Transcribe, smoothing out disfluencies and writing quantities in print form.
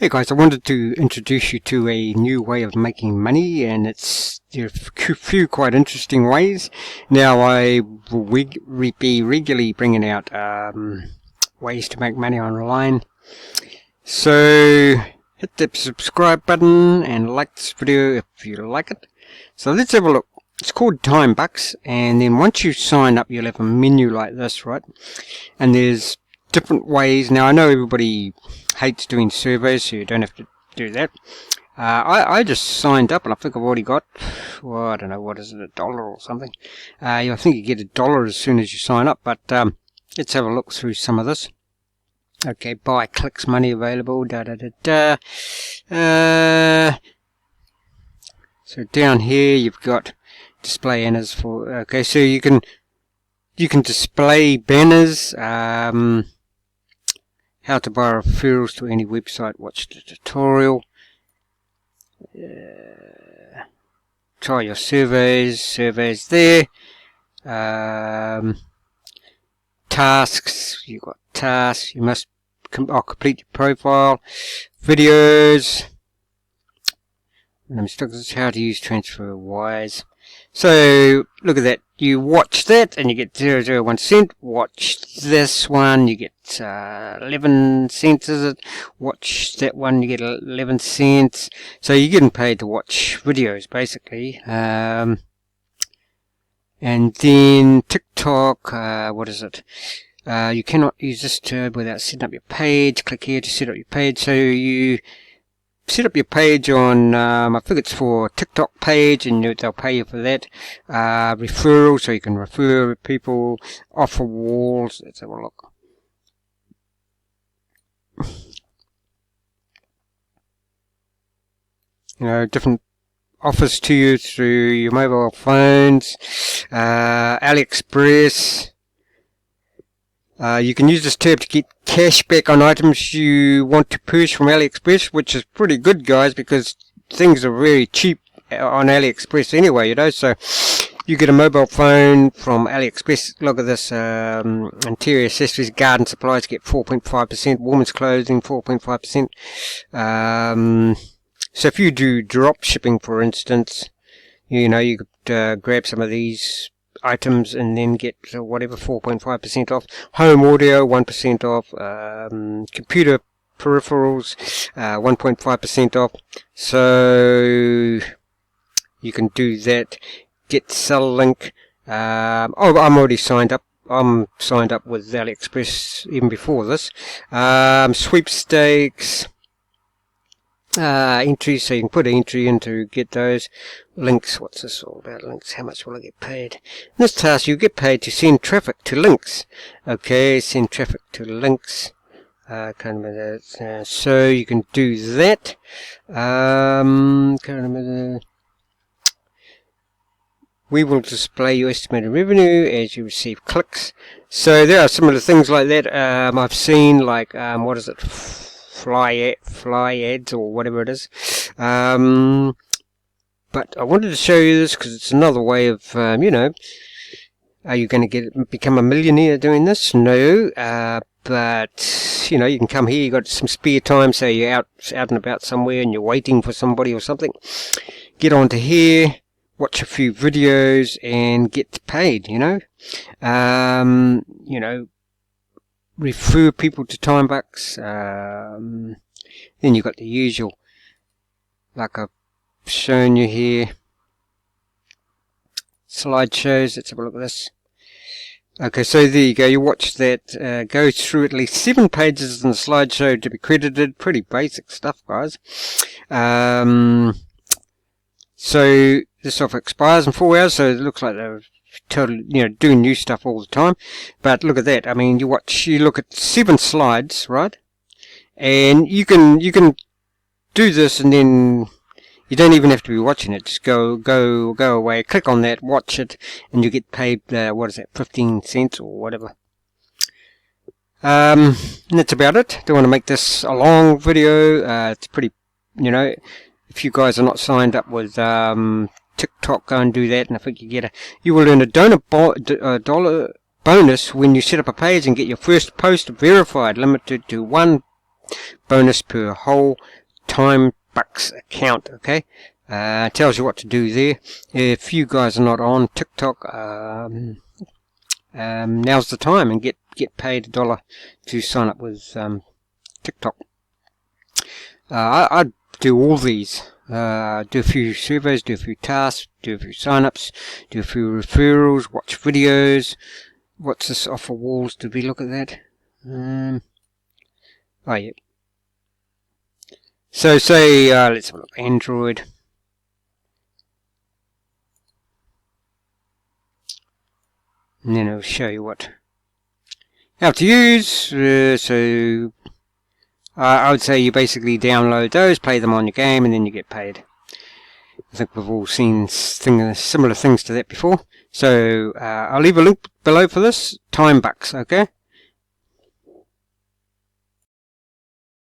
Hey guys, I wanted to introduce you to a new way of making money, and there are a few quite interesting ways. Now I will be regularly bringing out ways to make money online. So hit the subscribe button and like this video if you like it. So let's have a look. It's called TimeBucks, and then once you sign up you'll have a menu like this, right? And there's different ways. Now I know everybody hates doing surveys, so you don't have to do that. I just signed up and I think I've already got, well, I don't know, what is it, $1 or something. I think you get $1 as soon as you sign up, but let's have a look through some of this. Okay, buy clicks, money available, so down here you've got display banners for, okay, so you can display banners, how to buy referrals to any website, watch the tutorial, try your surveys there, tasks, you've got tasks, you must complete your profile, videos, how to use transfer wires. So look at that, you watch that and you get 0.01 cent, watch this one you get 11 cents, is it? Watch that one you get 11 cents. So you're getting paid to watch videos basically. And then TikTok, what is it? You cannot use this tab without setting up your page. Click here to set up your page. So you set up your page on, I think it's for TikTok page, and they'll pay you for that. Referral, so you can refer people, offer walls. Let's have a look. You know, different offers to you through your mobile phones. AliExpress. You can use this tab to get cash back on items you want to purchase from AliExpress, which is pretty good, guys, because things are very cheap on AliExpress anyway, you know. So you get a mobile phone from AliExpress. Look at this, interior accessories, garden supplies get 4.5%, women's clothing 4.5%. So if you do drop shipping, for instance, you know, you could grab some of these items and then get whatever 4.5% off. Home audio 1% off. Computer peripherals 1.5% off. So you can do that. Get sell link. Oh, I'm already signed up. I'm signed up with AliExpress even before this. Sweepstakes. Entries, so you can put an entry in to get those. Links, what's this all about? Links, how much will I get paid? In this task you get paid to send traffic to links. Okay, send traffic to links. Can't remember that. So you can do that. Can't remember. We will display your estimated revenue as you receive clicks. So there are some of the things like that. I've seen, like, what is it? Fly ads or whatever it is. But I wanted to show you this because it's another way of, you know, are you going to become a millionaire doing this? No, but you know, you can come here. You got some spare time, so you're out and about somewhere and you're waiting for somebody or something. Get onto here, watch a few videos, and get paid. You know, refer people to TimeBucks. Then you've got the usual, like I've shown you here, slideshows. Let's have a look at this. Okay, so there you go. You watch that. Go through at least 7 pages in the slideshow to be credited. Pretty basic stuff, guys. So this offer expires in 4 hours. So it looks like they're totally, you know, doing new stuff all the time. But look at that. I mean, you look at 7 slides, right? And you can do this, and then you don't even have to be watching it. Just go away, click on that, watch it, and you get paid, what is that, 15 cents or whatever. And that's about it. Don't want to make this a long video. It's pretty, you know, if you guys are not signed up with TikTok, go and do that, and I think you will earn a $1 bonus when you set up a page and get your first post verified, limited to one bonus per whole TimeBucks account. Okay, tells you what to do there. If you guys are not on TikTok, now's the time, and get paid $1 to sign up with TikTok. I do all these. Do a few surveys, do a few tasks, do a few sign-ups, do a few referrals, watch videos. What's this offer walls? Did we look at that? Oh yeah. So say let's have a look. Android. And then it'll show you how to use. So I would say you basically download those, play them on your game, and then you get paid. I think we've all seen similar things to that before. So I'll leave a link below for this. TimeBucks, okay?